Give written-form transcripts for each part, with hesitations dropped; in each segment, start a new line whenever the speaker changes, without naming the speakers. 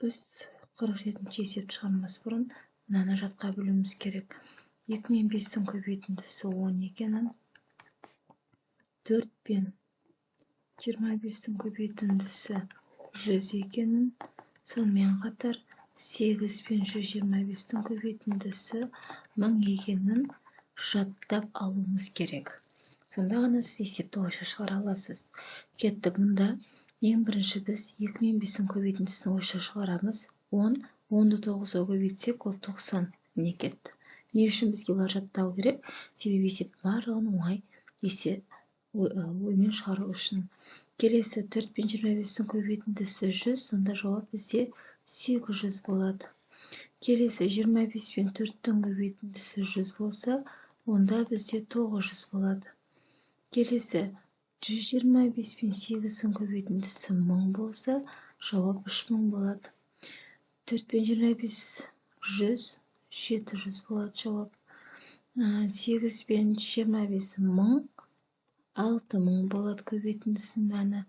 Біз 47-ші есепті шығармас бұрын мынаны жатқа білуіміз керек. 2 мен 5-тің көбейтіндісі 10 екенін, 4 пен 25-тің көбейтіндісі 100 екенін, сонымен қатар 8 пен 125-тің көбейтіндісі 1000 екенін жаттап алуымыз керек. Сонда ғана сіз есепті ойша шығара аласыз. Кеттік, мұнда ең бірінші біз 2 мен 5-тің көбейтіндісін ойша шығарамыз. 10, 10-ды 9-ға көбейтсек, ол 90 не кетті. Не үшін бізге олар жаттау керек? Себебі есеп барлығын оңай оймен шығару үшін. Келесі 4 пен 25-тің көбейтіндісі 100, сонда жауап бізде 800 болады. Келесі 25 пен 4-тің көбейтіндісі 100 болса, онда бізде 900 болады. Келесі 125 пен 8-тің көбейтіндісі 1000 болса, жауап 3000 болады. 4 пен 25 100, 700 болады жауап. 8 пен 25 1000, 6000 болады көбейтіндісінің мәні.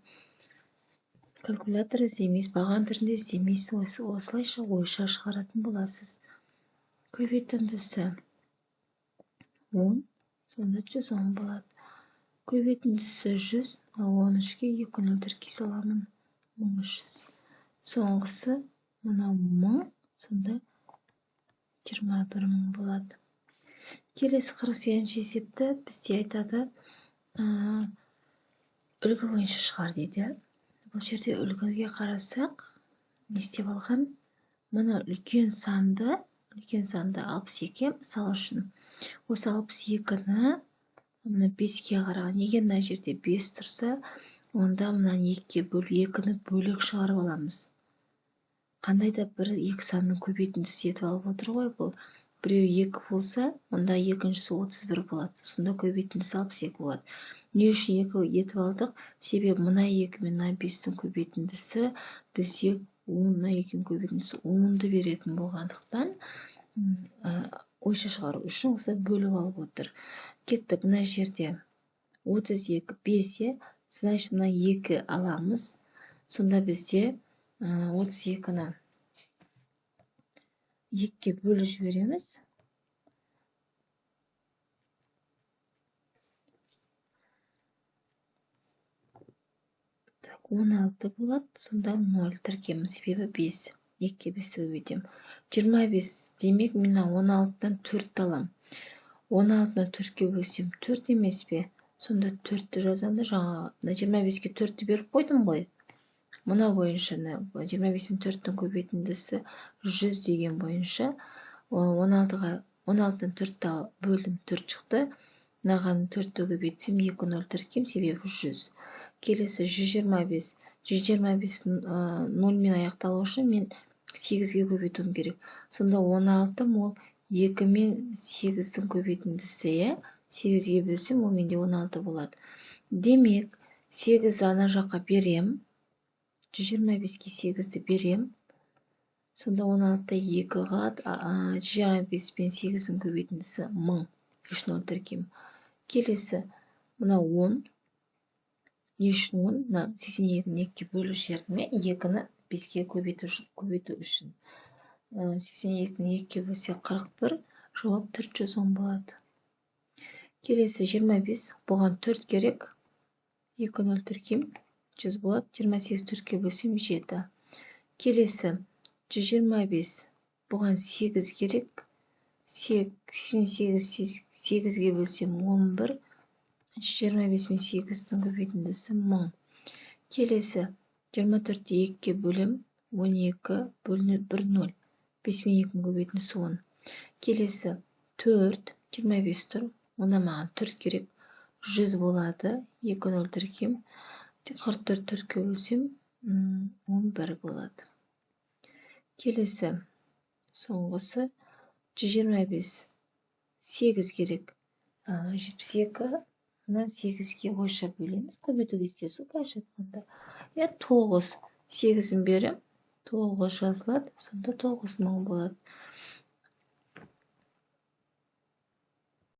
Калькулятор іздемейсіз, баған түрінде іздемейсіз, осылайша ойша шығаратын боласыз. Көбейтіндісі 10, сонда 110 болады. Көбейтіндісі 100, 13-ке 2 тіркей саламын, 1300. Соңғысы мынау 1000, сонда 21000 болады. Келесі 48-ші есепті бізде айтады, үлгі бойынша шығар дейді. Бұл жерде үлгіге қарасақ, не істеп алған? Мына үлкен санды 62, мысал үшін. Осы 62-ні мына 5-ке қараған. Егер мына жерде 5 тұрса, онда мынаны 2-ке бөліп, 2-ні бөлек шығарып аламыз. Қандайда бір 2 санның көбейтіндісі етіп алып отыр ғой бұл. Біреу 2 болса, онда екіншісі 31 болады. Сонда көбейтіндісі 62 болады. Не үшін 2 етіп алдық? Себебі мына 2 мен мына 5-тің көбейтіндісі бізде 10, мына 2-нің көбейтіндісі 10-ды беретін болғандықтан, ойша шығару үшін осы бөліп алып отыр. Кеттік, мына жерде 32, 5, значит, мына 2 аламыз. Сонда бізде 32-ні 2-ке бөліп жібереміз. Так, 16 болады, сонда 0 тіркеміз, себебі 5. 2-ке 5-ті көбейтем. 25 демек, мен 16-дан 4 алам. 16-ны 4-ке бөлсем 4 емес пе? Сонда 4-ті жазамды, жаңа 25-ке 4-ті беріп қойдым ғой. Мұна бойынша 25 пен 4-тің көбейтіндісі 100 деген бойынша 16-дан 4-ті бөлдім, 4 шықты. Мынаған 4-ті көбейтсем 2-0 тіркем, себебі 100. Келесі 125. 125 0-мен аяқталу үшін мен 8-ге көбейтуім керек. Сонда 16 ол 2 мен 8-тің көбейтіндісі, 8-ге бөлсем, ол менде 16 болады. Демек, 8-ді ана жаққа берем. 125-ке 8-ді берем. Сонда 16-та 2 қалады. 125 пен 8-тің көбейтіндісі 1000. 3-0 тіркем. Келесі, мына 10. Не үшін 10? Мына 82-ні 2-ке бөлу жеріне 2-ні 5-ке көбейту үшін. 82-ні 2-ке бөлсе 41, жауап 410 болады. Келесі 25, бұған 4 керек. 2-0 тіркем, 100 болады. 28 4-ке бөлсем 7. Келесі 125, бұған 8 керек. 88 8-ге бөлсем 11. 125 мен 8-тің көбейтіндісі 1000. Келесі 24-ті 2-ке бөлем, 12 бөлінеді 1 0. 5 мен 2-нің көбейтіндісі 10. Келесі 4, 25 тұр. Онда маған 4 керек. 100 болады. 2-0 тіркем. 44 4-ке бөлсем 11 болады. Келесі соңғысы 125. 8 керек. 72 8-ге ойша бөлеміз. Көбейту кестесі былайша айтқанда. 9. 8-ін берем. 9 жазылады. Сонда 9000 болады.